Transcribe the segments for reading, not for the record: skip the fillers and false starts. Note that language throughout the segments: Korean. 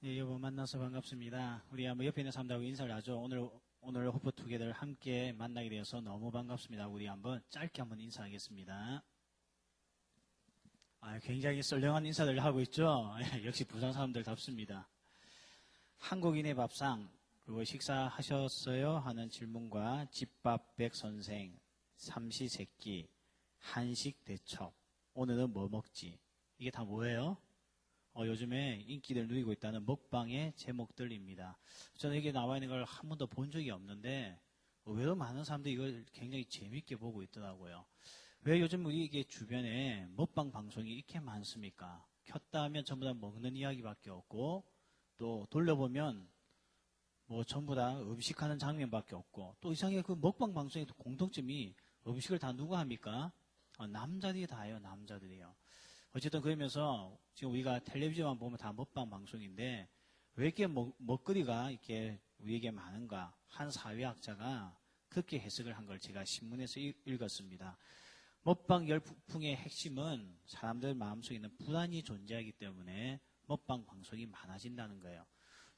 예, 여보 만나서 반갑습니다. 우리 한번 옆에 있는 사람들하고 인사를 하죠. 오늘 호프투게더를 함께 만나게 되어서 너무 반갑습니다. 우리 한번 짧게 한번 인사하겠습니다. 굉장히 썰렁한 인사들을 하고 있죠. 역시 부산 사람들답습니다. 한국인의 밥상 그리고 식사하셨어요? 하는 질문과 집밥 백선생, 삼시세끼, 한식 대첩, 오늘은 뭐 먹지? 이게 다 뭐예요? 요즘에 인기를 누리고 있다는 먹방의 제목들입니다. 저는 여기 나와 있는 걸 한 번도 본 적이 없는데 의외로 많은 사람들이 이걸 굉장히 재밌게 보고 있더라고요. 왜 요즘 우리 이게 주변에 먹방 방송이 이렇게 많습니까? 켰다 하면 전부 다 먹는 이야기밖에 없고 또 돌려보면 뭐 전부 다 음식하는 장면밖에 없고 또 이상하게 그 먹방 방송의 공통점이 음식을 다 누가 합니까? 남자들이 다 해요. 남자들이요. 어쨌든 그러면서 지금 우리가 텔레비전만 보면 다 먹방 방송인데 왜 이렇게 먹거리가 이렇게 우리에게 많은가? 한 사회학자가 그렇게 해석을 한 걸 제가 신문에서 읽었습니다. 먹방 열풍의 핵심은 사람들 마음속에 있는 불안이 존재하기 때문에 먹방 방송이 많아진다는 거예요.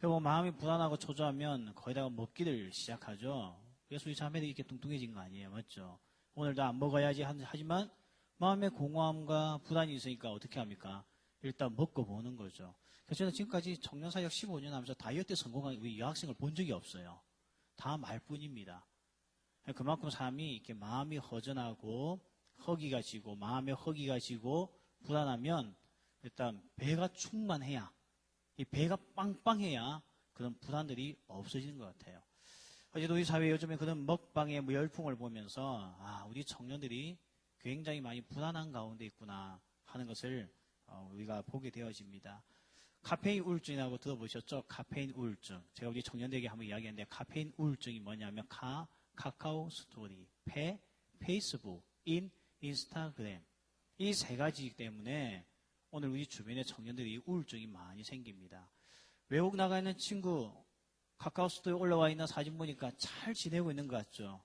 뭐 마음이 불안하고 초조하면 거기다가 먹기를 시작하죠. 그래서 우리 자매들이 이렇게 뚱뚱해진 거 아니에요. 맞죠? 오늘도 안 먹어야지 하지만 마음에 공허함과 불안이 있으니까 어떻게 합니까? 일단 먹고 보는 거죠. 그래서 저는 지금까지 청년사역 15년 하면서 다이어트 성공한 우리 여학생을 본 적이 없어요. 다 말뿐입니다. 그만큼 사람이 이렇게 마음이 허전하고 허기가 지고 마음에 허기가 지고 불안하면 일단 배가 충만해야 이 배가 빵빵해야 그런 불안들이 없어지는 것 같아요. 어제도 우리 사회 요즘에 그런 먹방의 열풍을 보면서 우리 청년들이 굉장히 많이 불안한 가운데 있구나 하는 것을 우리가 보게 되어집니다. 카페인 우울증이라고 들어보셨죠? 카페인 우울증. 제가 우리 청년들에게 한번 이야기했는데 카페인 우울증이 뭐냐면 카카오 스토리, 페이스북, 인스타그램 이 세 가지이기 때문에 오늘 우리 주변의 청년들이 우울증이 많이 생깁니다. 외국 나가 있는 친구 카카오 스토리에 올라와 있는 사진 보니까 잘 지내고 있는 것 같죠?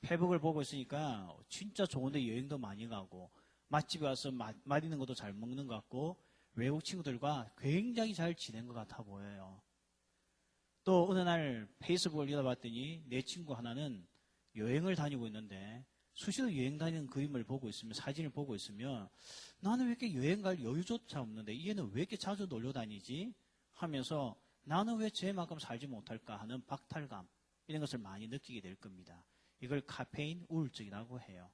페북을 보고 있으니까 진짜 좋은데 여행도 많이 가고 맛집에 와서 맛있는 것도 잘 먹는 것 같고 외국 친구들과 굉장히 잘 지낸 것 같아 보여요. 또 어느 날 페이스북을 열어봤더니 내 친구 하나는 여행을 다니고 있는데 수시로 여행 다니는 그림을 보고 있으면 사진을 보고 있으면 나는 왜 이렇게 여행 갈 여유조차 없는데 얘는 왜 이렇게 자주 놀러 다니지? 하면서 나는 왜 쟤만큼 살지 못할까 하는 박탈감 이런 것을 많이 느끼게 될 겁니다. 이걸 카페인 우울증이라고 해요.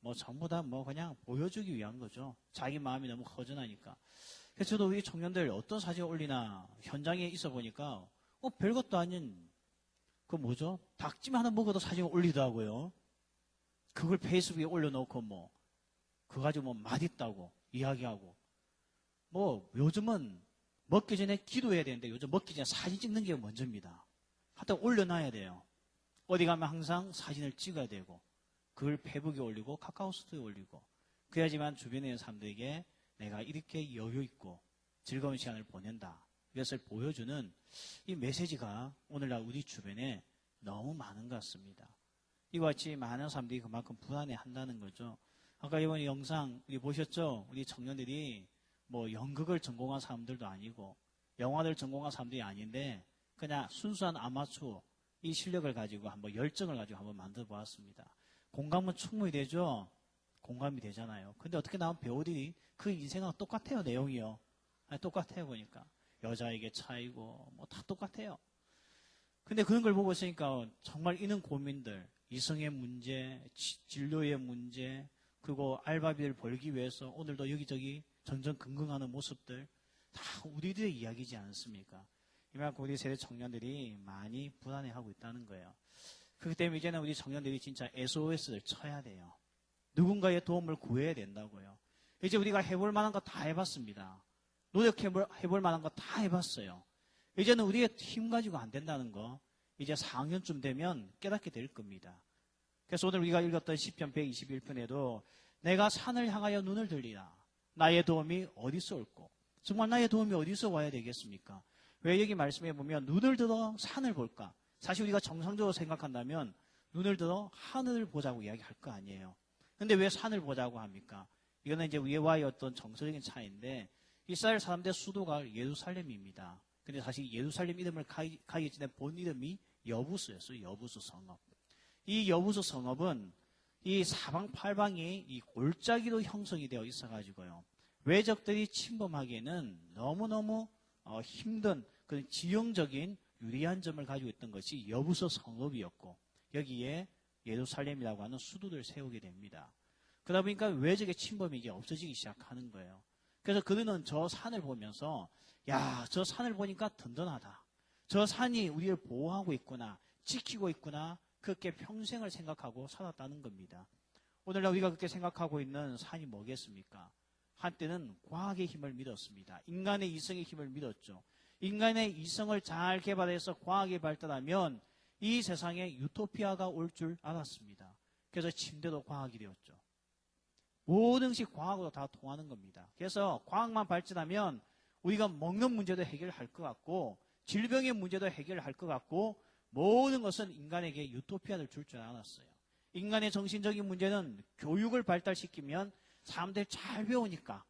뭐 전부 다 그냥 보여주기 위한 거죠. 자기 마음이 너무 허전하니까. 그래서 저도 우리 청년들 어떤 사진을 올리나 현장에 있어 보니까 별것도 아닌 그 뭐죠? 닭찜 하나 먹어도 사진을 올리더라고요. 그걸 페이스북에 올려놓고 그거 가지고 맛있다고 이야기하고 요즘은 먹기 전에 기도해야 되는데 요즘 먹기 전에 사진 찍는 게 먼저입니다. 하여튼 올려놔야 돼요. 어디 가면 항상 사진을 찍어야 되고 그걸 페북에 올리고 카카오스토리에 올리고 그래야지만 주변에 있는 사람들에게 내가 이렇게 여유 있고 즐거운 시간을 보낸다. 이것을 보여주는 이 메시지가 오늘날 우리 주변에 너무 많은 것 같습니다. 이와 같이 많은 사람들이 그만큼 불안해한다는 거죠. 아까 이번 영상 우리 보셨죠? 우리 청년들이 연극을 전공한 사람들도 아니고 영화를 전공한 사람들이 아닌데 그냥 순수한 아마추어 이 실력을 가지고 열정을 가지고 한번 만들어 보았습니다. 공감은 충분히 되죠? 공감이 되잖아요. 근데 어떻게 나온 배우들이 그 인생하고 똑같아요, 내용이요. 똑같아요, 보니까. 여자에게 차이고, 다 똑같아요. 근데 그런 걸 보고 있으니까 정말 있는 고민들, 이성의 문제, 진로의 문제, 그리고 알바비를 벌기 위해서 오늘도 여기저기 전전긍긍하는 모습들, 다 우리들의 이야기지 않습니까? 이만큼 우리 세대 청년들이 많이 불안해하고 있다는 거예요. 그렇기 때문에 이제는 우리 청년들이 진짜 SOS를 쳐야 돼요. 누군가의 도움을 구해야 된다고요. 이제 우리가 해볼 만한 거 다 해봤습니다. 노력해볼 만한 거 다 해봤어요. 이제는 우리의 힘 가지고 안 된다는 거 이제 4학년쯤 되면 깨닫게 될 겁니다. 그래서 오늘 우리가 읽었던 시편 121편에도 내가 산을 향하여 눈을 들리라. 나의 도움이 어디서 올꼬? 정말 나의 도움이 어디서 와야 되겠습니까? 왜 여기 말씀해 보면 눈을 들어 산을 볼까? 사실 우리가 정상적으로 생각한다면 눈을 들어 하늘을 보자고 이야기할 거 아니에요. 근데 왜 산을 보자고 합니까? 이거는 이제 우리와의 어떤 정서적인 차이인데 이스라엘 사람들의 수도가 예루살렘입니다. 근데 사실 예루살렘 이름을 가기 전에 본 이름이 여부수였어요. 여부수 성읍. 이 여부수 성읍은 이 사방팔방이 이 골짜기로 형성이 되어 있어가지고요. 외적들이 침범하기에는 너무너무 힘든 그런 지형적인 유리한 점을 가지고 있던 것이 여부수 성읍이었고, 여기에 예루살렘이라고 하는 수도를 세우게 됩니다. 그러다 보니까 외적의 침범이 이제 없어지기 시작하는 거예요. 그래서 그들은 저 산을 보면서, 야, 저 산을 보니까 든든하다. 저 산이 우리를 보호하고 있구나, 지키고 있구나, 그렇게 평생을 생각하고 살았다는 겁니다. 오늘날 우리가 그렇게 생각하고 있는 산이 뭐겠습니까? 한때는 과학의 힘을 믿었습니다. 인간의 이성의 힘을 믿었죠. 인간의 이성을 잘 개발해서 과학이 발달하면 이 세상에 유토피아가 올 줄 알았습니다. 그래서 침대도 과학이 되었죠. 모든 것이 과학으로 다 통하는 겁니다. 그래서 과학만 발전하면 우리가 먹는 문제도 해결할 것 같고, 질병의 문제도 해결할 것 같고, 모든 것은 인간에게 유토피아를 줄 줄 알았어요. 인간의 정신적인 문제는 교육을 발달시키면 사람들이 잘 배우니까,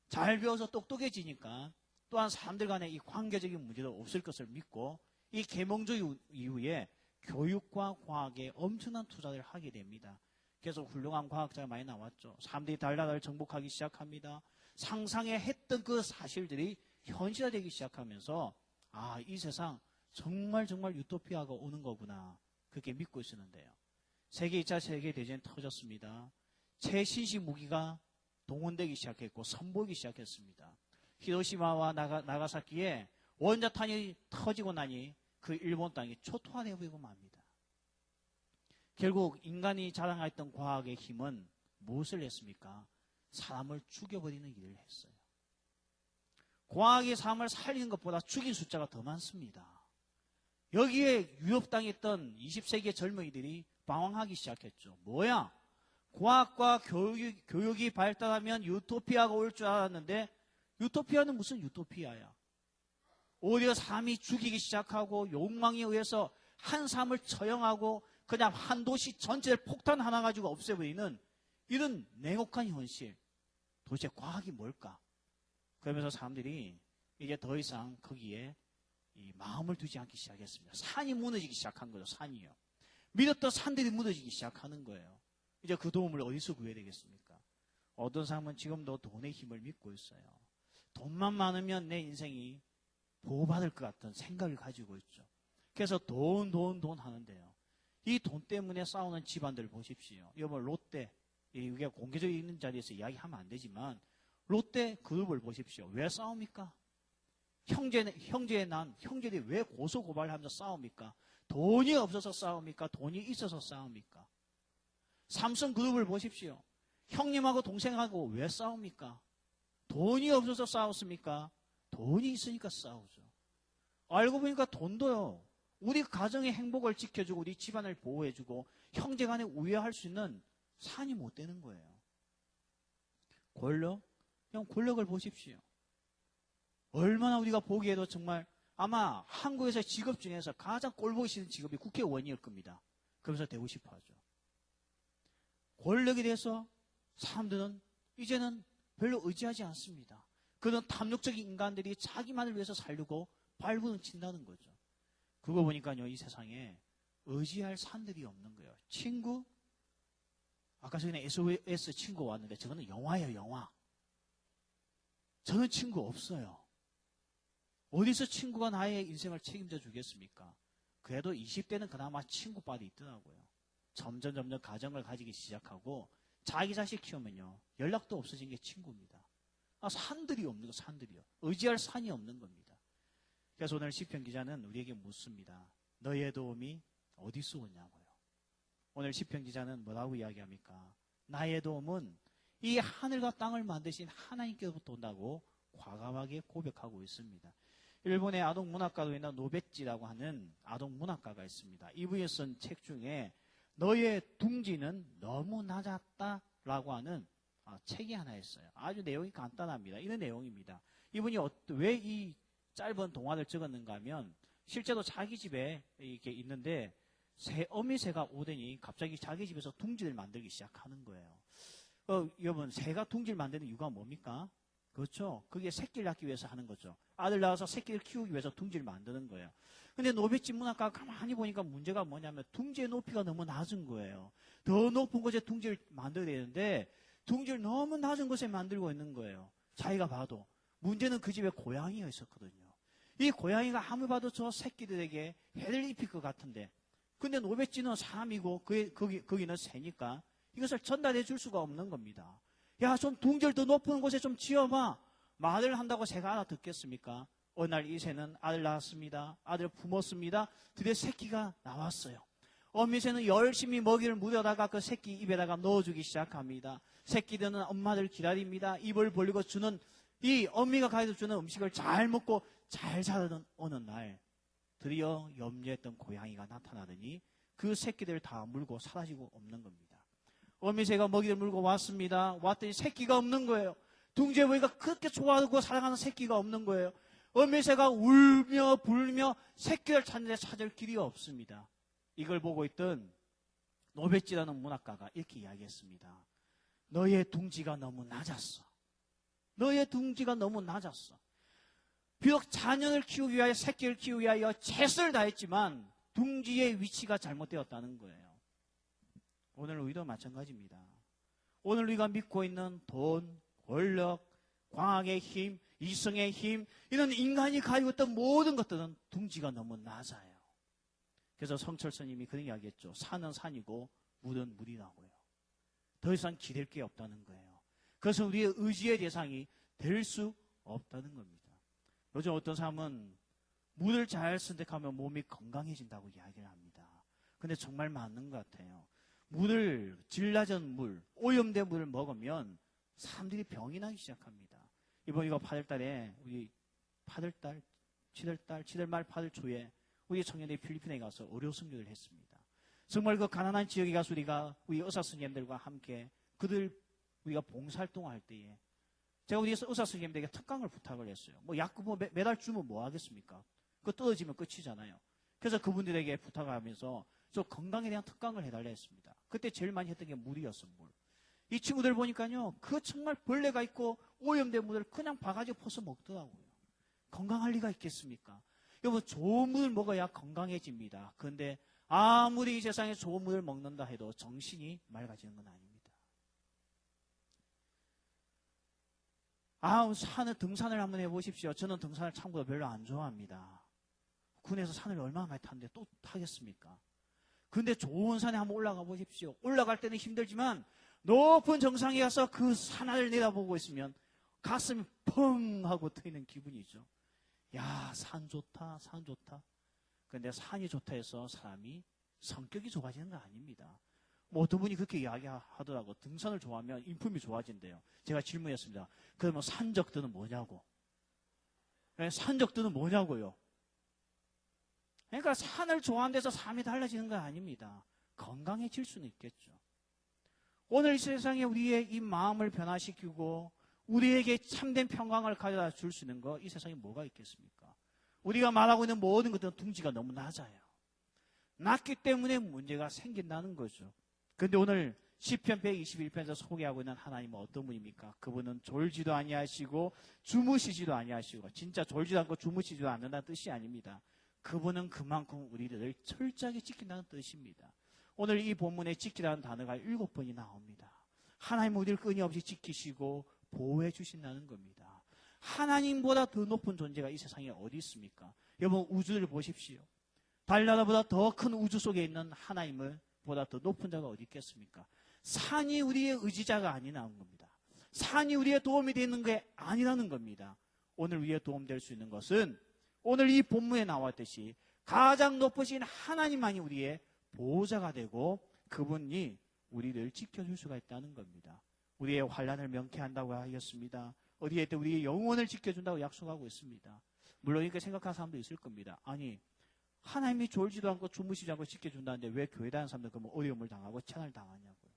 잘 배워서 똑똑해지니까, 또한 사람들 간의 이 관계적인 문제도 없을 것을 믿고, 이 계몽적 이후에 교육과 과학에 엄청난 투자를 하게 됩니다. 그래서 훌륭한 과학자가 많이 나왔죠. 사람들이 달나라를 정복하기 시작합니다. 상상에 했던 그 사실들이 현실화되기 시작하면서, 아, 이 세상 정말 유토피아가 오는 거구나, 그렇게 믿고 있었는데요. 세계 2차 세계대전이 터졌습니다. 최신식 무기가 동원되기 시작했고 선보이기 시작했습니다. 히로시마와 나가사키에 원자탄이 터지고 나니 그 일본 땅이 초토화되고 맙니다. 결국 인간이 자랑했던 과학의 힘은 무엇을 했습니까? 사람을 죽여버리는 일을 했어요. 과학이 사람을 살리는 것보다 죽인 숫자가 더 많습니다. 여기에 유럽당했던 20세기의 젊은이들이 방황하기 시작했죠. 뭐야? 과학과 교육이 발달하면 유토피아가 올 줄 알았는데, 유토피아는 무슨 유토피아야? 오히려 사람이 죽이기 시작하고 욕망에 의해서 한 사람을 처형하고 그냥 한 도시 전체를 폭탄 하나 가지고 없애버리는 이런 냉혹한 현실. 도대체 과학이 뭘까? 그러면서 사람들이 이제 더 이상 거기에 이 마음을 두지 않기 시작했습니다. 산이 무너지기 시작한 거죠. 산이요. 믿었던 산들이 무너지기 시작하는 거예요. 이제 그 도움을 어디서 구해야 되겠습니까? 어떤 사람은 지금도 돈의 힘을 믿고 있어요. 돈만 많으면 내 인생이 보호받을 것 같은 생각을 가지고 있죠. 그래서 돈 하는데요. 이 돈 때문에 싸우는 집안들 보십시오. 여러분, 롯데, 이게 공개적으로 있는 자리에서 이야기하면 안 되지만, 롯데 그룹을 보십시오. 왜 싸웁니까? 형제들이 왜 고소고발하면서 싸웁니까? 돈이 없어서 싸웁니까? 돈이 있어서 싸웁니까? 삼성 그룹을 보십시오. 형님하고 동생하고 왜 싸웁니까? 돈이 없어서 싸웠습니까? 돈이 있으니까 싸우죠. 알고 보니까 돈도요, 우리 가정의 행복을 지켜주고 우리 집안을 보호해주고 형제간에 우애할 수 있는 산이 못 되는 거예요. 권력? 그냥 권력을 보십시오. 얼마나 우리가 보기에도 정말 아마 한국에서 직업 중에서 가장 꼴보기 싫은 직업이 국회의원일 겁니다. 그러면서 되고 싶어 하죠. 권력에 대해서 사람들은 이제는 별로 의지하지 않습니다. 그런 탐욕적인 인간들이 자기만을 위해서 살려고 발버둥 친다는 거죠. 그거 보니까요, 이 세상에 의지할 산들이 없는 거예요. 친구? 아까 전에 SOS 친구 왔는데 저거는 영화예요, 영화. 저는 친구 없어요. 어디서 친구가 나의 인생을 책임져 주겠습니까? 그래도 20대는 그나마 친구빨이 있더라고요. 점점 가정을 가지기 시작하고 자기 자식 키우면요, 연락도 없어진 게 친구입니다. 산들이 없는 거, 산들이요. 의지할 산이 없는 겁니다. 그래서 오늘 시편 기자는 우리에게 묻습니다. 너의 도움이 어디서 오냐고요. 오늘 시편 기자는 뭐라고 이야기합니까? 나의 도움은 이 하늘과 땅을 만드신 하나님께로부터 온다고 과감하게 고백하고 있습니다. 일본의 아동 문학가로 있는 노베찌라고 하는 아동 문학가가 있습니다. 이분이 쓴 책 중에 너의 둥지는 너무 낮았다라고 하는 책이 하나 있어요. 아주 내용이 간단합니다. 이런 내용입니다. 이분이 왜 이 짧은 동화를 적었는가 하면 실제로 자기 집에 이렇게 있는데 어미새가 오더니 갑자기 자기 집에서 둥지를 만들기 시작하는 거예요. 여러분, 새가 둥지를 만드는 이유가 뭡니까? 그렇죠. 그게 새끼를 낳기 위해서 하는 거죠. 아들 낳아서 새끼를 키우기 위해서 둥지를 만드는 거예요. 근데 노베집 문학가가 가만히 보니까 문제가 뭐냐면 둥지의 높이가 너무 낮은 거예요. 더 높은 곳에 둥지를 만들어야 되는데 둥지를 너무 낮은 곳에 만들고 있는 거예요. 자기가 봐도. 문제는 그 집에 고양이가 있었거든요. 이 고양이가 아무리 봐도 저 새끼들에게 해를 입힐 것 같은데, 근데 노베찌는 사람이고 거기는 새니까 이것을 전달해 줄 수가 없는 겁니다. 야, 좀 둥지를 더 높은 곳에 좀 지어봐. 말을 한다고 새가 알아듣겠습니까? 어느 날 이 새는 아들 낳았습니다. 아들을 품었습니다. 드디어 새끼가 나왔어요. 어미 새는 열심히 먹이를 묻어다가 그 새끼 입에다가 넣어주기 시작합니다. 새끼들은 엄마들 기다립니다. 입을 벌리고 주는 이 어미가 가해서 주는 음식을 잘 먹고 잘 자라던 어느 날 드디어 염려했던 고양이가 나타나더니 그 새끼들을 다 물고 사라지고 없는 겁니다. 어미새가 먹이를 물고 왔습니다. 왔더니 새끼가 없는 거예요. 둥지에 보니까 그렇게 좋아하고 사랑하는 새끼가 없는 거예요. 어미새가 울며 불며 새끼를 찾는데 찾을 길이 없습니다. 이걸 보고 있던 노베찌라는 문학가가 이렇게 이야기했습니다. 너의 둥지가 너무 낮았어. 너의 둥지가 너무 낮았어. 비록 자녀를 키우기 위하여 새끼를 키우기 위하여 최선을 다했지만 둥지의 위치가 잘못되었다는 거예요. 오늘 우리도 마찬가지입니다. 오늘 우리가 믿고 있는 돈, 권력, 광학의 힘, 이성의 힘, 이런 인간이 가지고 있던 모든 것들은 둥지가 너무 낮아요. 그래서 성철스님이 그런 이야기했죠. 산은 산이고 물은 물이라고요. 더 이상 기댈 게 없다는 거예요. 그래서 우리의 의지의 대상이 될 수 없다는 겁니다. 요즘 어떤 사람은 물을 잘 선택하면 몸이 건강해진다고 이야기를 합니다. 근데 정말 맞는 것 같아요. 물을, 질 낮은 물, 오염된 물을 먹으면 사람들이 병이 나기 시작합니다. 이번 이거 8월달에 우리 8월달, 7월말 8월 초에 우리 청년들이 필리핀에 가서 의료 선교를 했습니다. 정말 그 가난한 지역에 가서 우리가 우리 의사 선생님들과 함께 우리가 봉사활동을 할 때에 제가 우리 의사 선생님들에게 특강을 부탁을 했어요. 뭐 약 매달 주면 뭐 하겠습니까? 그거 떨어지면 끝이잖아요. 그래서 그분들에게 부탁을 하면서 저 건강에 대한 특강을 해달라 했습니다. 그때 제일 많이 했던 게 물이었어, 물. 이 친구들 보니까요, 그 정말 벌레가 있고 오염된 물을 그냥 바가지 퍼서 먹더라고요. 건강할 리가 있겠습니까? 여러분, 좋은 물을 먹어야 건강해집니다. 그런데 아무리 이 세상에 좋은 물을 먹는다 해도 정신이 맑아지는 건 아닙니다. 등산을 한번 해보십시오. 저는 등산을 참고로 별로 안 좋아합니다. 군에서 산을 얼마나 많이 탔는데 또 타겠습니까? 근데 좋은 산에 한번 올라가 보십시오. 올라갈 때는 힘들지만 높은 정상에 가서 그 산을 내다보고 있으면 가슴이 펑 하고 트이는 기분이죠. 야, 산 좋다, 산 좋다. 그런데 산이 좋다 해서 사람이 성격이 좋아지는 건 아닙니다. 뭐 어떤 분이 그렇게 이야기하더라고. 등산을 좋아하면 인품이 좋아진대요. 제가 질문했습니다. 그러면 산적들은 뭐냐고. 산적들은 뭐냐고요. 그러니까 산을 좋아하는 데서 삶이 달라지는 건 아닙니다. 건강해질 수는 있겠죠. 오늘 이 세상에 우리의 이 마음을 변화시키고 우리에게 참된 평강을 가져다 줄 수 있는 거 이 세상에 뭐가 있겠습니까? 우리가 말하고 있는 모든 것들은 둥지가 너무 낮아요. 낮기 때문에 문제가 생긴다는 거죠. 그런데 오늘 시편 121편에서 소개하고 있는 하나님은 어떤 분입니까? 그분은 졸지도 아니하시고 주무시지도 아니하시고, 진짜 졸지도 않고 주무시지도 않는다는 뜻이 아닙니다. 그분은 그만큼 우리들을 철저하게 지킨다는 뜻입니다. 오늘 이 본문에 지키라는 단어가 7번이 나옵니다. 하나님은 우리를 끊임없이 지키시고 보호해 주신다는 겁니다. 하나님보다 더 높은 존재가 이 세상에 어디 있습니까? 여러분, 우주를 보십시오. 달나라보다 더 큰 우주 속에 있는 하나님을 보다 더 높은 자가 어디 있겠습니까? 산이 우리의 의지자가 아니라는 겁니다. 산이 우리의 도움이 되는 게 아니라는 겁니다. 오늘 우리의 도움될 수 있는 것은 오늘 이 본문에 나왔듯이 가장 높으신 하나님만이 우리의 보호자가 되고 그분이 우리를 지켜줄 수가 있다는 겁니다. 우리의 환난을 명쾌한다고 하였습니다. 어디에 때 우리의 영혼을 지켜준다고 약속하고 있습니다. 물론 이렇게 생각하는 사람도 있을 겁니다. 아니, 하나님이 졸지도 않고 주무시지 않고 지켜준다는데 왜 교회 다니는 사람들 그러면 어려움을 당하고 천을 당하냐고요.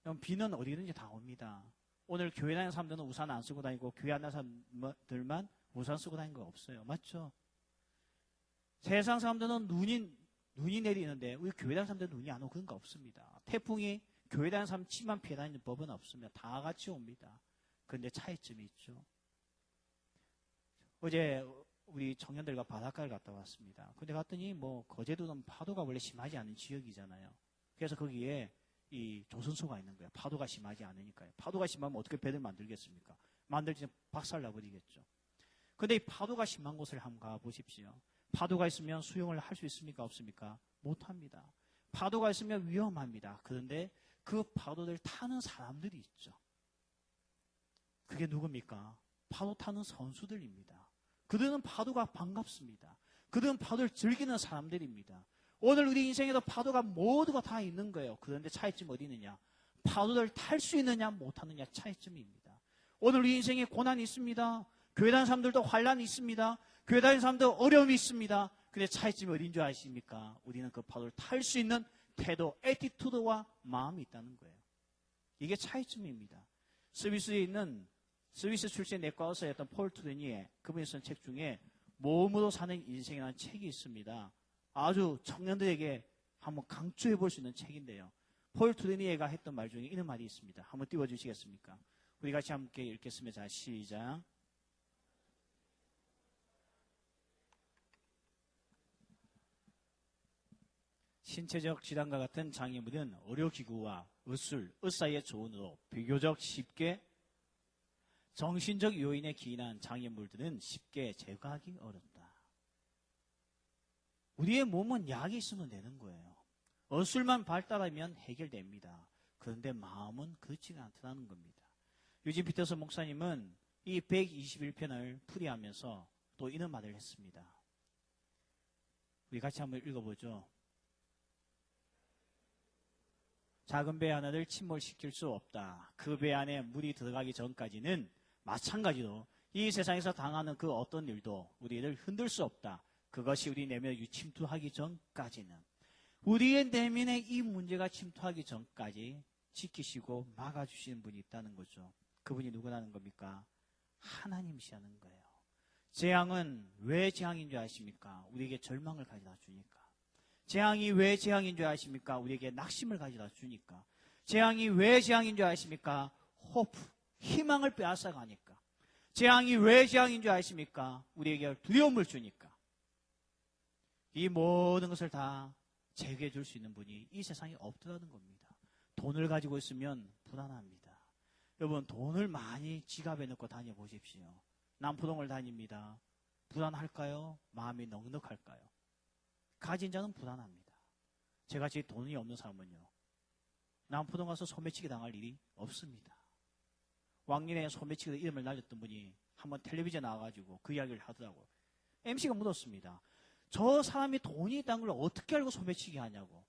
그럼 비는 어디든지 다 옵니다. 오늘 교회 다니는 사람들은 우산 안 쓰고 다니고 교회 안 다니는 사람들만 우산 쓰고 다니는 거 없어요. 맞죠? 세상 사람들은 눈이 내리는데 우리 교회 다니는 사람들은 눈이 안 오고 그런 거 없습니다. 태풍이 교회 다니는 사람 치만 피해 다니는 법은 없습니다. 다 같이 옵니다. 그런데 차이점이 있죠. 어제 우리 청년들과 바닷가를 갔다 왔습니다. 근데 갔더니 뭐 거제도는 파도가 원래 심하지 않은 지역이잖아요. 그래서 거기에 이 조선소가 있는 거예요. 파도가 심하지 않으니까요. 파도가 심하면 어떻게 배를 만들겠습니까? 만들지 박살나버리겠죠. 근데 이 파도가 심한 곳을 한번 가보십시오. 파도가 있으면 수영을 할 수 있습니까? 없습니까? 못합니다. 파도가 있으면 위험합니다. 그런데 그 파도를 타는 사람들이 있죠. 그게 누굽니까? 파도 타는 선수들입니다. 그들은 파도가 반갑습니다. 그들은 파도를 즐기는 사람들입니다. 오늘 우리 인생에도 파도가 모두가 다 있는 거예요. 그런데 차이점이 어디 있느냐? 파도를 탈 수 있느냐 못하느냐 차이점입니다. 오늘 우리 인생에 고난이 있습니다. 교회 다니는 사람들도 환란이 있습니다. 교회 다니는 사람도 어려움이 있습니다. 근데 차이점이 어딘 줄 아십니까? 우리는 그 파도를 탈 수 있는 태도, 애티튜드와 마음이 있다는 거예요. 이게 차이점입니다. 스위스 출신 내과 의사였던 폴 트루니에 그분이 쓴 책 중에 몸으로 사는 인생이라는 책이 있습니다. 아주 청년들에게 한번 강추해 볼 수 있는 책인데요. 폴 트루니에가 했던 말 중에 이런 말이 있습니다. 한번 띄워주시겠습니까? 우리 같이 함께 읽겠습니다. 자, 시작. 신체적 질환과 같은 장애물은 의료기구와 의사의 조언으로 비교적 쉽게 정신적 요인에 기인한 장애물들은 쉽게 제거하기 어렵다. 우리의 몸은 약이 있으면 되는 거예요. 의술만 발달하면 해결됩니다. 그런데 마음은 그렇지가 않다는 겁니다. 유진 피터스 목사님은 이 121편을 풀이하면서 또 이런 말을 했습니다. 우리 같이 한번 읽어보죠. 작은 배 하나를 침몰시킬 수 없다. 그 배 안에 물이 들어가기 전까지는 마찬가지로 이 세상에서 당하는 그 어떤 일도 우리를 흔들 수 없다. 그것이 우리 내면에 침투하기 전까지는. 우리의 내면에 이 문제가 침투하기 전까지 지키시고 막아주시는 분이 있다는 거죠. 그분이 누구라는 겁니까? 하나님이시라는 거예요. 재앙은 왜 재앙인 줄 아십니까? 우리에게 절망을 가져다 주니까. 재앙이 왜 재앙인 줄 아십니까? 우리에게 낙심을 가져다 주니까. 재앙이 왜 재앙인 줄 아십니까? 호프, 희망을 빼앗아가니까. 재앙이 왜 재앙인 줄 아십니까? 우리에게 두려움을 주니까. 이 모든 것을 다 제거해 줄 수 있는 분이 이 세상에 없더라는 겁니다. 돈을 가지고 있으면 불안합니다. 여러분, 돈을 많이 지갑에 넣고 다녀보십시오. 남포동을 다닙니다. 불안할까요? 마음이 넉넉할까요? 가진 자는 불안합니다. 제같이 돈이 없는 사람은요, 남포동 가서 소매치기 당할 일이 없습니다. 왕년에 소매치기로 이름을 날렸던 분이 한번 텔레비전에 나와가지고 그 이야기를 하더라고요. MC가 묻었습니다. 저 사람이 돈이 있다는 걸 어떻게 알고 소매치기 하냐고.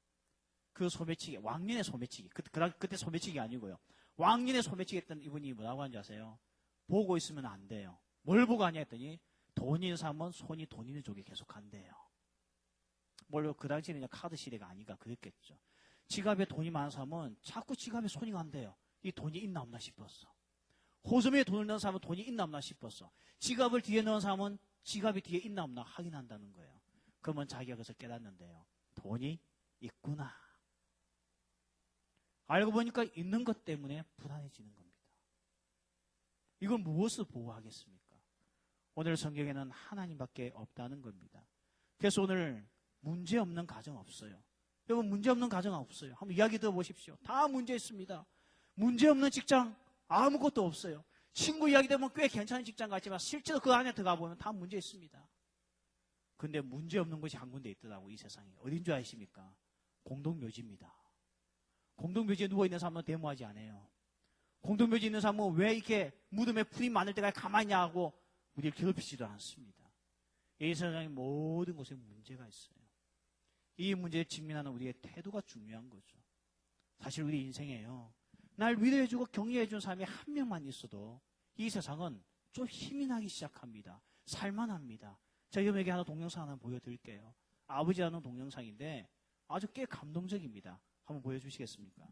그 소매치기, 왕년에 소매치기, 그때 소매치기 아니고요. 왕년에 소매치기 했던 이분이 뭐라고 하는지 아세요? 보고 있으면 안 돼요. 뭘 보고 하냐 했더니 돈 있는 사람은 손이 돈 있는 쪽에 계속 간대요. 물론 그 당시에는 카드 시대가 아니까 그랬겠죠. 지갑에 돈이 많은 사람은 자꾸 지갑에 손이 간대요. 이 돈이 있나 없나 싶었어. 호수미에 돈을 넣은 사람은 돈이 있나 없나 싶었어. 지갑을 뒤에 넣은 사람은 지갑이 뒤에 있나 없나 확인한다는 거예요. 그러면 자기가 그것을 깨닫는데요. 돈이 있구나. 알고 보니까 있는 것 때문에 불안해지는 겁니다. 이건 무엇을 보호하겠습니까? 오늘 성경에는 하나님밖에 없다는 겁니다. 그래서 오늘 문제 없는 가정 없어요. 여러분, 문제 없는 가정 없어요. 한번 이야기 들어보십시오. 다 문제 있습니다. 문제 없는 직장 아무것도 없어요. 친구 이야기 들으면 꽤 괜찮은 직장 같지만 실제로 그 안에 들어가 보면 다 문제 있습니다. 근데 문제 없는 곳이 한 군데 있더라고, 이 세상에. 어딘 줄 아십니까? 공동묘지입니다. 공동묘지에 누워있는 사람은 데모하지 않아요. 공동묘지에 있는 사람은 왜 이렇게 무덤에 풀이 많을 때까지 가만히 하고 우리를 괴롭히지도 않습니다. 이 세상의 모든 곳에 문제가 있어요. 이 문제에 직면하는 우리의 태도가 중요한 거죠. 사실 우리 인생에요, 날 위로해주고 격려해준 사람이 한 명만 있어도 이 세상은 좀 힘이 나기 시작합니다. 살만합니다. 제가 여러분에게 하나 동영상 하나 보여드릴게요. 아버지라는 동영상인데 아주 꽤 감동적입니다. 한번 보여주시겠습니까?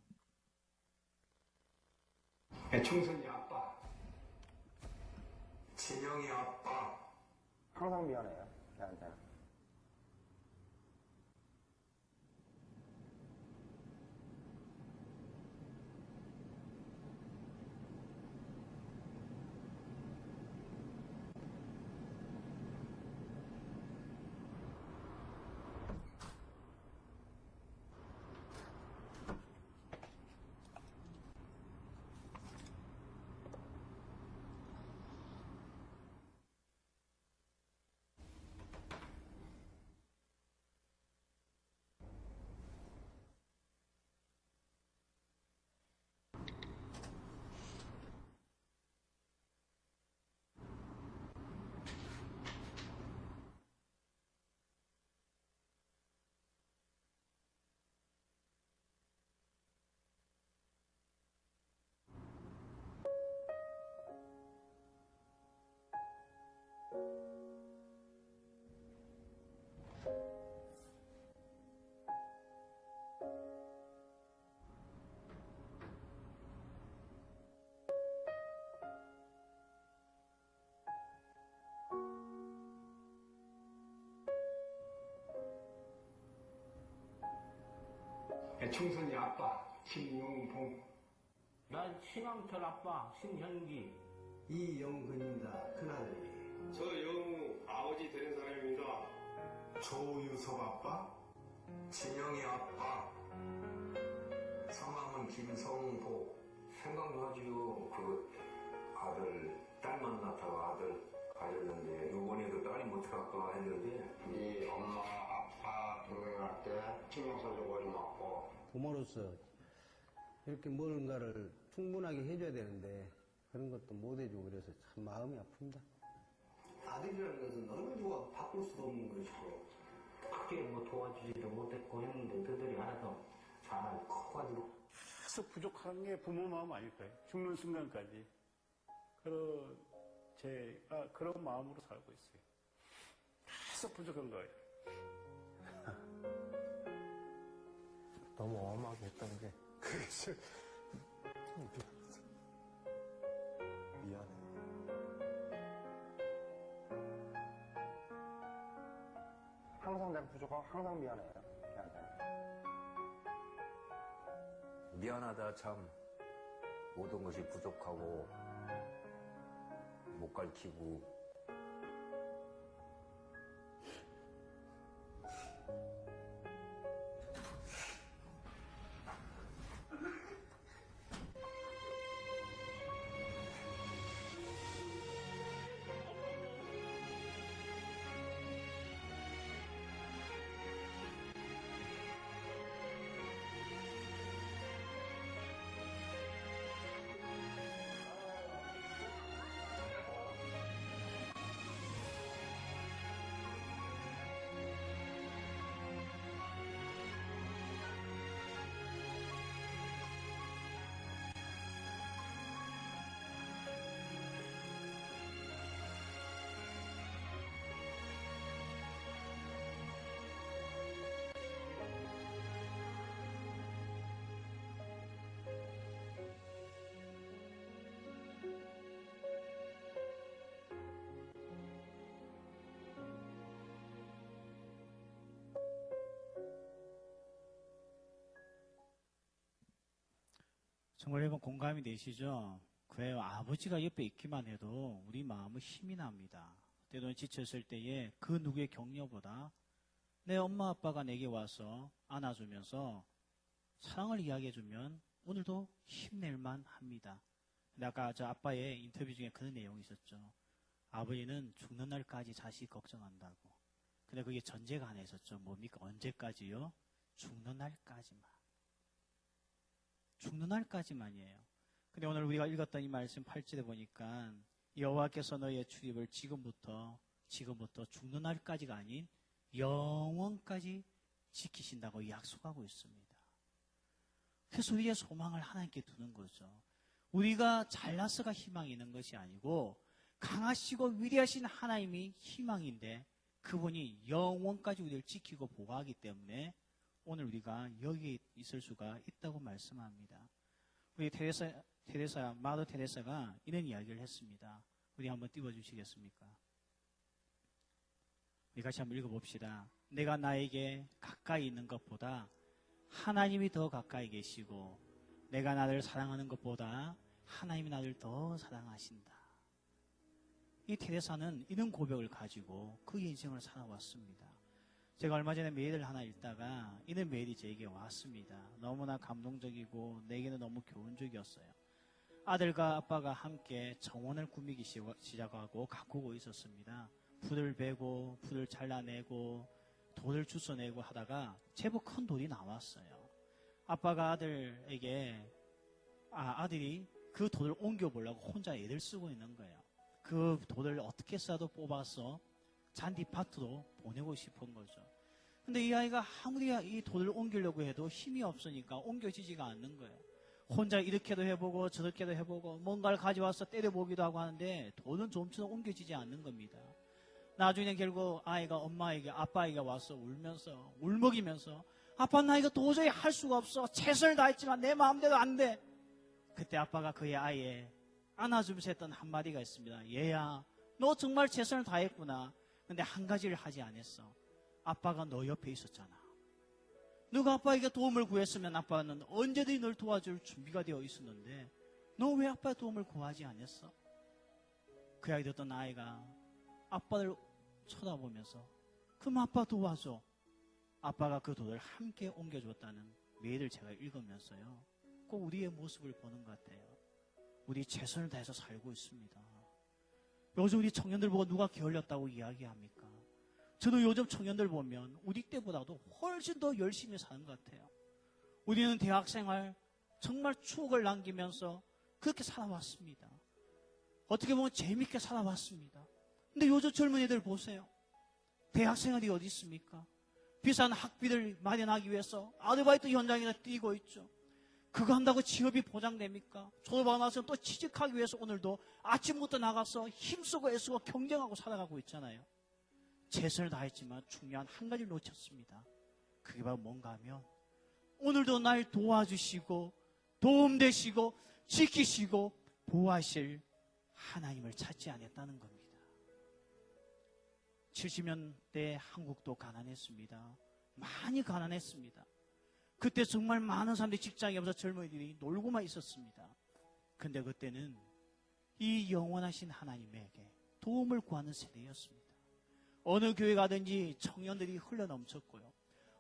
충선이 아빠, 진영이 아빠. 항상 미안해요, 걔한테. 충선이 아빠 신용봉. 난 신왕철 아빠 신현기. 이영근입니다. 큰아들이. 저 영우 아버지 되는 사람입니다. 조유섭 아빠 진영이 아빠. 성함은 김성보. 생각나지요. 그 아들, 딸 만났다고 아들 가졌는데, 요번에도 딸이 못 찾았다 했는데, 네 엄마, 아빠 동행할 때 신경 써주고 고맙고. 부모로서 이렇게 뭔가를 충분하게 해줘야 되는데 그런 것도 못 해주고 그래서 참 마음이 아픕니다. 아들이라는 것은 너무 좋아. 바꿀 수도 없는 것이고. 크게 뭐 도와주지도 못했고 했는데 너들이 하나도 잘 커가지고. 계속 부족한 게 부모 마음 아닐까요? 죽는 순간까지. 제가 그런 마음으로 살고 있어요. 계속 부족한 거예요. 너무 엄하게 했던 게. 그래서 미안해. 항상 내가 부족하고 항상 미안해요. 걔한테는. 미안하다 참. 모든 것이 부족하고 못 가르치고 정말 여러분 공감이 되시죠? 그래요. 아버지가 옆에 있기만 해도 우리 마음은 힘이 납니다. 때로는 지쳤을 때에 그 누구의 격려보다 내 엄마 아빠가 내게 와서 안아주면서 사랑을 이야기해주면 오늘도 힘낼만 합니다. 근데 아까 저 아빠의 인터뷰 중에 그런 내용이 있었죠. 아버지는 죽는 날까지 자식 걱정한다고. 근데 그게 전제가 하나 있었죠. 뭡니까? 언제까지요? 죽는 날까지만. 죽는 날까지만이에요. 근데 오늘 우리가 읽었던 이 말씀 8절에 보니까 여호와께서 너희의 출입을 지금부터 죽는 날까지가 아닌 영원까지 지키신다고 약속하고 있습니다. 그래서 우리의 소망을 하나님께 두는 거죠. 우리가 잘나서가 희망이 있는 것이 아니고 강하시고 위대하신 하나님이 희망인데 그분이 영원까지 우리를 지키고 보호하기 때문에 오늘 우리가 여기에 있을 수가 있다고 말씀합니다. 우리 마더 테레사가 이런 이야기를 했습니다. 우리 한번 띄워주시겠습니까? 우리 같이 한번 읽어봅시다. 내가 나에게 가까이 있는 것보다 하나님이 더 가까이 계시고 내가 나를 사랑하는 것보다 하나님이 나를 더 사랑하신다. 이 테레사는 이런 고백을 가지고 그 인생을 살아왔습니다. 제가 얼마 전에 메일을 하나 읽다가 이런 메일이 제게 왔습니다. 너무나 감동적이고 내게는 너무 교훈적이었어요. 아들과 아빠가 함께 정원을 꾸미기 시작하고 가꾸고 있었습니다. 불을 베고 불을 잘라내고 돌을 주워내고 하다가 제법 큰 돌이 나왔어요. 아빠가 아들이 그 돌을 옮겨보려고 혼자 애를 쓰고 있는 거예요. 그 돌을 어떻게 써도 뽑아서 잔디밭으로 보내고 싶은 거죠. 근데 이 아이가 아무리 이 돌을 옮기려고 해도 힘이 없으니까 옮겨지지가 않는 거예요. 혼자 이렇게도 해보고 저렇게도 해보고 뭔가를 가져와서 때려보기도 하고 하는데 돌은 좀처럼 옮겨지지 않는 겁니다. 나중에 결국 아이가 엄마에게 아빠에게 와서 울먹이면서 아빠 나 이거 도저히 할 수가 없어. 최선을 다했지만 내 마음대로 안 돼. 그때 아빠가 그의 아이에 안아주면서 했던 한마디가 있습니다. 얘야 너 정말 최선을 다했구나. 근데 한 가지를 하지 않았어. 아빠가 너 옆에 있었잖아. 너가 아빠에게 도움을 구했으면 아빠는 언제든지 널 도와줄 준비가 되어 있었는데 너 왜 아빠의 도움을 구하지 않았어? 그 이야기 듣던 아이가 아빠를 쳐다보면서 그럼 아빠 도와줘. 아빠가 그 돌을 함께 옮겨줬다는 메일을 제가 읽으면서요. 꼭 우리의 모습을 보는 것 같아요. 우리 최선을 다해서 살고 있습니다. 요즘 우리 청년들 보고 누가 게을렸다고 이야기합니까? 저는 요즘 청년들 보면 우리 때보다도 훨씬 더 열심히 사는 것 같아요. 우리는 대학생활 정말 추억을 남기면서 그렇게 살아왔습니다. 어떻게 보면 재밌게 살아왔습니다. 근데 요즘 젊은이들 보세요. 대학생활이 어디 있습니까? 비싼 학비를 마련하기 위해서 아르바이트 현장에서 뛰고 있죠. 그거 한다고 취업이 보장됩니까? 졸업하고 나서 또 취직하기 위해서 오늘도 아침부터 나가서 힘쓰고 애쓰고 경쟁하고 살아가고 있잖아요. 최선을 다했지만 중요한 한 가지를 놓쳤습니다. 그게 바로 뭔가 하면 오늘도 날 도와주시고 도움되시고 지키시고 보호하실 하나님을 찾지 않았다는 겁니다. 70년대 한국도 가난했습니다. 많이 가난했습니다. 그때 정말 많은 사람들이 직장에 없어서 젊은이들이 놀고만 있었습니다. 근데 그때는 이 영원하신 하나님에게 도움을 구하는 세대였습니다. 어느 교회 가든지 청년들이 흘러넘쳤고요.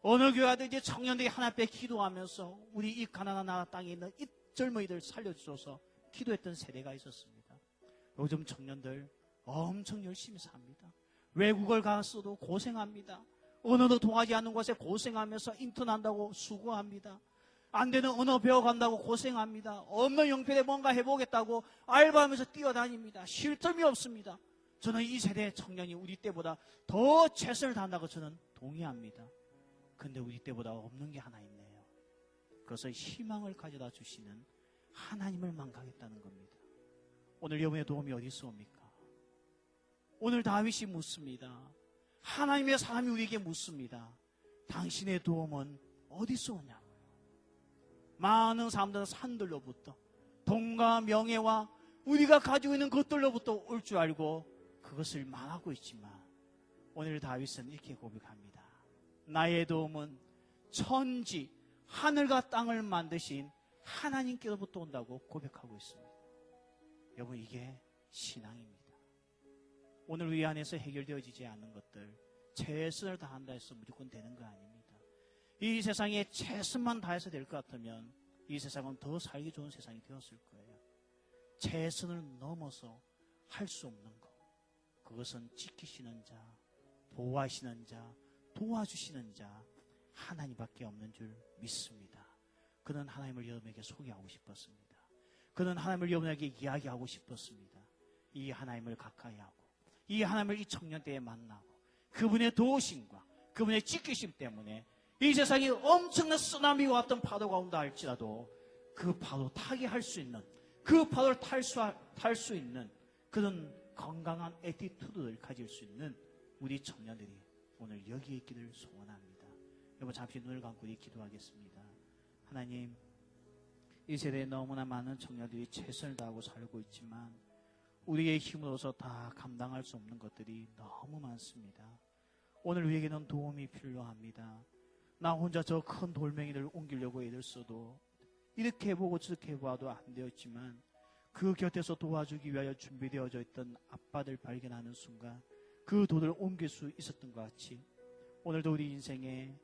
어느 교회 가든지 청년들이 하나님 앞에 기도하면서 우리 이 가난한 나라 땅에 있는 이 젊은이들 살려주셔서 기도했던 세대가 있었습니다. 요즘 청년들 엄청 열심히 삽니다. 외국을 갔어도 고생합니다. 언어도 통하지 않는 곳에 고생하면서 인턴한다고 수고합니다. 안 되는 언어 배워간다고 고생합니다. 없는 형편에 뭔가 해보겠다고 알바하면서 뛰어다닙니다. 쉴 틈이 없습니다. 저는 이 세대 청년이 우리 때보다 더 최선을 다한다고 저는 동의합니다. 근데 우리 때보다 없는 게 하나 있네요. 그래서 희망을 가져다 주시는 하나님을 만각했다는 겁니다. 오늘 여러분의 도움이 어디 있습니까? 오늘 다윗이 묻습니다. 하나님의 사람이 우리에게 묻습니다. 당신의 도움은 어디서 오냐고요. 많은 사람들은 산들로부터 돈과 명예와 우리가 가지고 있는 것들로부터 올 줄 알고 그것을 말하고 있지만 오늘 다윗은 이렇게 고백합니다. 나의 도움은 천지 하늘과 땅을 만드신 하나님께로부터 온다고 고백하고 있습니다. 여러분, 이게 신앙입니다. 오늘 우리 안에서 해결되어지지 않는 것들 최선을 다한다 해서 무조건 되는 거 아닙니다. 이 세상에 최선만 다해서 될 것 같으면 이 세상은 더 살기 좋은 세상이 되었을 거예요. 최선을 넘어서 할 수 없는 것, 그것은 지키시는 자, 보호하시는 자, 도와주시는 자 하나님밖에 없는 줄 믿습니다. 그는 하나님을 여러분에게 소개하고 싶었습니다. 그는 하나님을 여러분에게 이야기하고 싶었습니다. 이 하나님을 가까이 하고 이 하나님을 이 청년 때에 만나고 그분의 도우심과 그분의 지키심 때문에 이 세상에 엄청난 쓰나미와 같은 파도가 온다 할지라도 그 파도 타게 할 수 있는, 그 파도를 탈 수 있는 그런 건강한 애티튜드를 가질 수 있는 우리 청년들이 오늘 여기에 있기를 소원합니다. 여러분, 잠시 눈을 감고 우리 기도하겠습니다. 하나님, 이 세대에 너무나 많은 청년들이 최선을 다하고 살고 있지만 우리의 힘으로서 다 감당할 수 없는 것들이 너무 많습니다. 오늘 우리에게는 도움이 필요합니다. 나 혼자 저 큰 돌멩이를 옮기려고 애를 써도 이렇게 해보고 저렇게 해봐도 안 되었지만 그 곁에서 도와주기 위하여 준비되어져 있던 아빠들 발견하는 순간 그 돌을 옮길 수 있었던 것 같이 오늘도 우리 인생에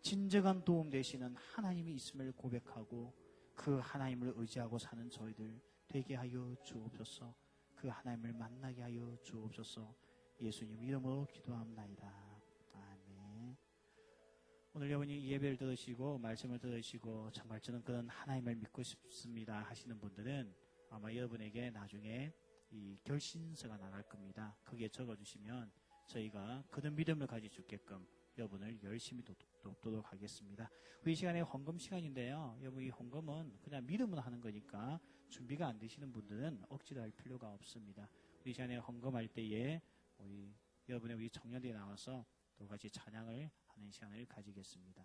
진정한 도움 되시는 하나님이 있음을 고백하고 그 하나님을 의지하고 사는 저희들 되게 하여 주옵소서. 그 하나님을 만나게 하여 주옵소서. 예수님 이름으로 기도합나이다. 아멘. 오늘 여러분이 이 예배를 들으시고 말씀을 들으시고 정말 저는 그런 하나님을 믿고 싶습니다 하시는 분들은 아마 여러분에게 나중에 이 결신서가 나갈 겁니다. 거기에 적어주시면 저희가 그런 믿음을 가질 수 있게끔 여러분을 열심히 돕도록 하겠습니다. 우리 시간에 헌금 시간인데요. 여러분, 이 헌금은 그냥 믿음으로 하는 거니까 준비가 안 되시는 분들은 억지로 할 필요가 없습니다. 우리 시간에 헌금할 때에 여러분의 우리 청년들이 나와서 또 같이 찬양을 하는 시간을 가지겠습니다.